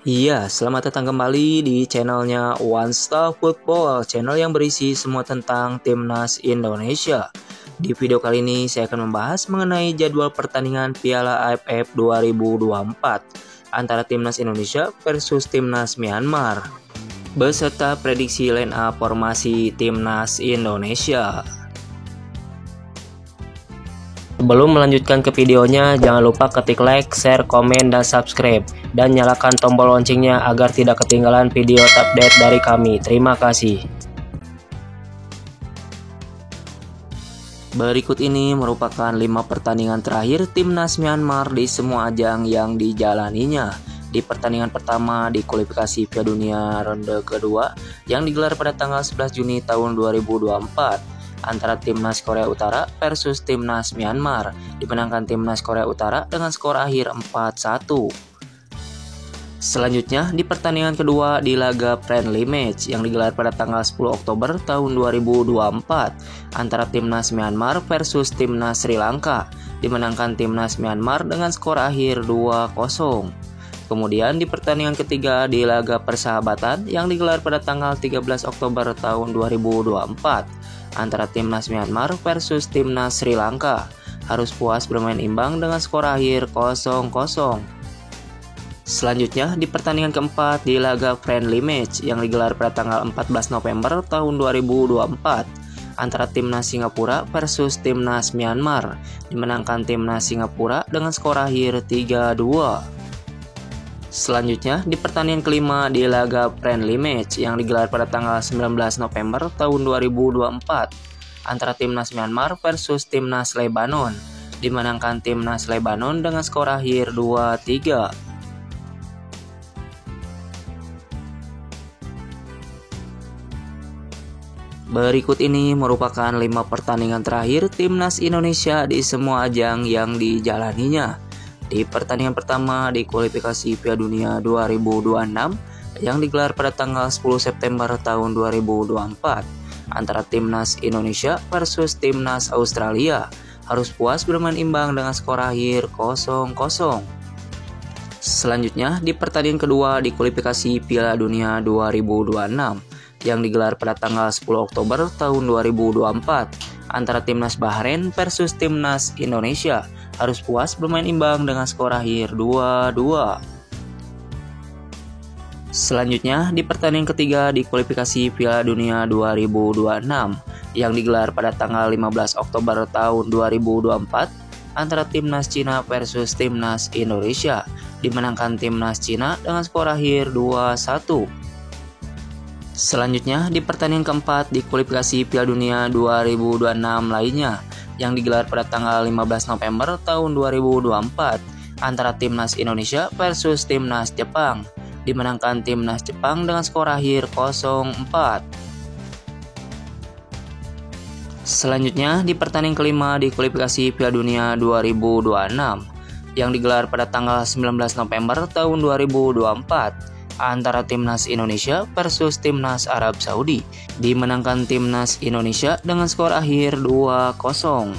Iya, selamat datang kembali di channelnya One Star Football, channel yang berisi semua tentang Timnas Indonesia. Di video kali ini saya akan membahas mengenai jadwal pertandingan Piala AFF 2024 antara Timnas Indonesia versus Timnas Myanmar, beserta prediksi line up formasi Timnas Indonesia. Sebelum melanjutkan ke videonya, jangan lupa ketik like, share, komen, dan subscribe. Dan nyalakan tombol loncengnya agar tidak ketinggalan video update dari kami. Terima kasih. Berikut ini merupakan 5 pertandingan terakhir Timnas Myanmar di semua ajang yang dijalaninya. Di pertandingan pertama di kualifikasi Piala Dunia ronde kedua yang digelar pada tanggal 11 Juni tahun 2024. Antara Timnas Korea Utara versus Timnas Myanmar, dimenangkan Timnas Korea Utara dengan skor akhir 4-1. Selanjutnya di pertandingan kedua di laga friendly match yang digelar pada tanggal 10 Oktober tahun 2024 antara Timnas Myanmar versus Timnas Sri Lanka, dimenangkan Timnas Myanmar dengan skor akhir 2-0. Kemudian di pertandingan ketiga di laga persahabatan yang digelar pada tanggal 13 Oktober tahun 2024 antara Timnas Myanmar versus Timnas Sri Lanka, harus puas bermain imbang dengan skor akhir 0-0. Selanjutnya di pertandingan keempat di laga friendly match yang digelar pada tanggal 14 November tahun 2024 antara Timnas Singapura versus Timnas Myanmar, dimenangkan Timnas Singapura dengan skor akhir 3-2. Selanjutnya di pertandingan kelima di laga friendly match yang digelar pada tanggal 19 November tahun 2024 antara Timnas Myanmar versus Timnas Lebanon, dimenangkan Timnas Lebanon dengan skor akhir 2-3. Berikut ini merupakan 5 pertandingan terakhir Timnas Indonesia di semua ajang yang dijalaninya. Di pertandingan pertama di kualifikasi Piala Dunia 2026 yang digelar pada tanggal 10 September tahun 2024 antara Timnas Indonesia versus Timnas Australia, harus puas bermain imbang dengan skor akhir 0-0. Selanjutnya di pertandingan kedua di kualifikasi Piala Dunia 2026 yang digelar pada tanggal 10 Oktober tahun 2024 antara Timnas Bahrain versus Timnas Indonesia, harus puas bermain imbang dengan skor akhir 2-2. Selanjutnya di pertandingan ketiga di kualifikasi Piala Dunia 2026 yang digelar pada tanggal 15 Oktober tahun 2024 antara Timnas Cina versus Timnas Indonesia, dimenangkan Timnas Cina dengan skor akhir 2-1. Selanjutnya di pertandingan keempat di kualifikasi Piala Dunia 2026 lainnya yang digelar pada tanggal 15 November tahun 2024 antara Timnas Indonesia versus Timnas Jepang, dimenangkan Timnas Jepang dengan skor akhir 0-4. Selanjutnya di pertandingan kelima di kualifikasi Piala Dunia 2026 yang digelar pada tanggal 19 November tahun 2024 antara Timnas Indonesia versus Timnas Arab Saudi, dimenangkan Timnas Indonesia dengan skor akhir 2-0.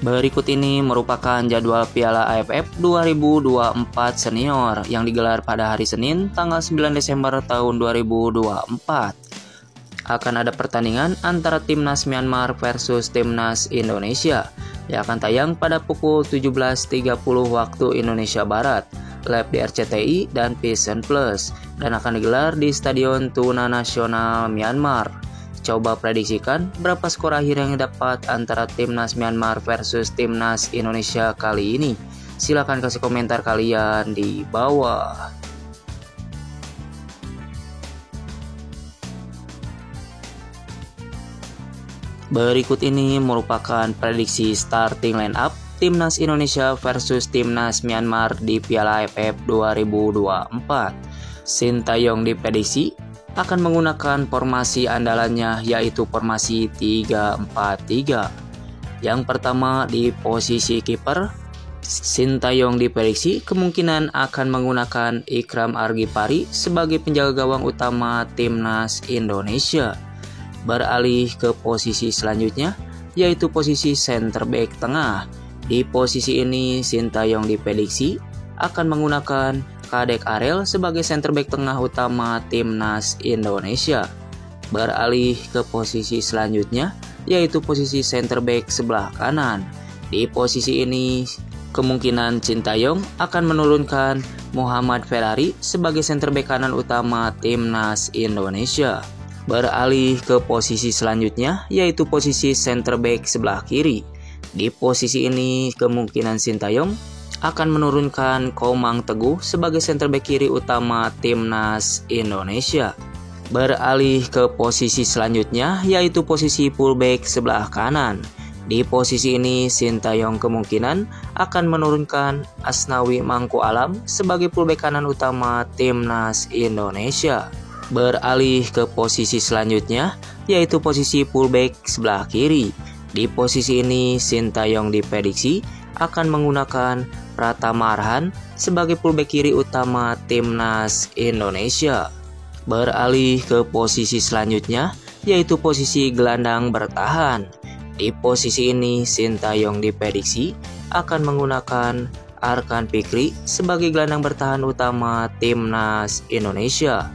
Berikut ini merupakan jadwal Piala AFF 2024 Senior yang digelar pada hari Senin tanggal 9 Desember tahun 2024. Akan ada pertandingan antara Timnas Myanmar versus Timnas Indonesia yang akan tayang pada pukul 17.30 waktu Indonesia Barat, live di RCTI dan Vision Plus, dan akan digelar di Stadion Tuna Nasional Myanmar. Coba prediksikan berapa skor akhir yang didapat antara Timnas Myanmar versus Timnas Indonesia kali ini. Silahkan kasih komentar kalian di bawah. Berikut ini merupakan prediksi starting line up Timnas Indonesia versus Timnas Myanmar di Piala AFF 2024. Sintayong diprediksi akan menggunakan formasi andalannya yaitu formasi 3-4-3. Yang pertama di posisi kiper, Sintayong diprediksi kemungkinan akan menggunakan Ikram Argipari sebagai penjaga gawang utama Timnas Indonesia. Beralih ke posisi selanjutnya, yaitu posisi center back tengah. Di posisi ini Sintayong diprediksi akan menggunakan Kadek Arel sebagai center back tengah utama timnas Indonesia. Beralih ke posisi selanjutnya, yaitu posisi center back sebelah kanan. Di posisi ini kemungkinan Sintayong akan menurunkan Muhammad Ferrari sebagai center back kanan utama timnas Indonesia. Beralih ke posisi selanjutnya, yaitu posisi center back sebelah kiri. Di posisi ini kemungkinan Sintayong akan menurunkan Komang Teguh sebagai center back kiri utama timnas Indonesia. Beralih ke posisi selanjutnya, yaitu posisi fullback sebelah kanan. Di posisi ini Sintayong kemungkinan akan menurunkan Asnawi Mangku Alam sebagai fullback kanan utama timnas Indonesia. Beralih ke posisi selanjutnya, yaitu posisi fullback sebelah kiri. Di posisi ini Sintayong diprediksi akan menggunakan Pratama Arhan sebagai fullback kiri utama timnas Indonesia. Beralih ke posisi selanjutnya, yaitu posisi gelandang bertahan. Di posisi ini Sintayong diprediksi akan menggunakan Arkan Fikri sebagai gelandang bertahan utama timnas Indonesia.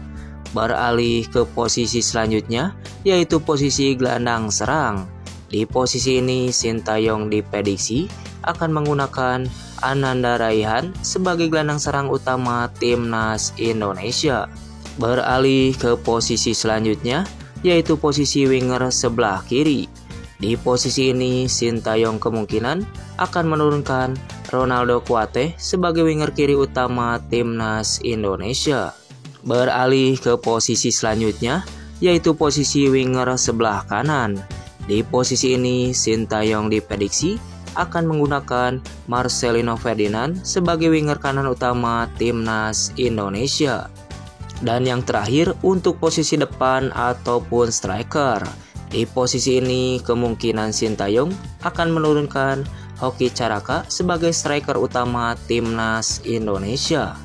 Beralih ke posisi selanjutnya, yaitu posisi gelandang serang. Di posisi ini Sintayong diprediksi akan menggunakan Ananda Raihan sebagai gelandang serang utama timnas Indonesia. Beralih ke posisi selanjutnya, yaitu posisi winger sebelah kiri. Di posisi ini Sintayong kemungkinan akan menurunkan Ronaldo Kuate sebagai winger kiri utama timnas Indonesia. Beralih ke posisi selanjutnya, yaitu posisi winger sebelah kanan. Di posisi ini Sintayong diprediksi akan menggunakan Marcelino Ferdinand sebagai winger kanan utama timnas Indonesia. Dan yang terakhir untuk posisi depan ataupun striker. Di posisi ini kemungkinan Sintayong akan menurunkan Hoki Caraka sebagai striker utama timnas Indonesia.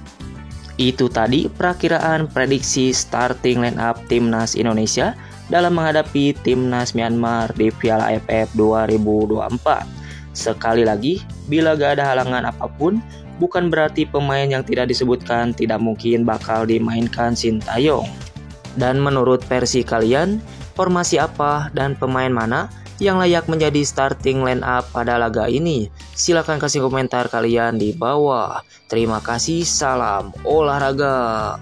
Itu tadi perakiraan prediksi starting line up timnas Indonesia dalam menghadapi timnas Myanmar di Piala AFF 2024. Sekali lagi, bila gak ada halangan apapun, bukan berarti pemain yang tidak disebutkan tidak mungkin bakal dimainkan Sintayong. Dan menurut versi kalian, formasi apa dan pemain mana yang layak menjadi starting line up pada laga ini? Silahkan kasih komentar kalian di bawah. Terima kasih, salam olahraga.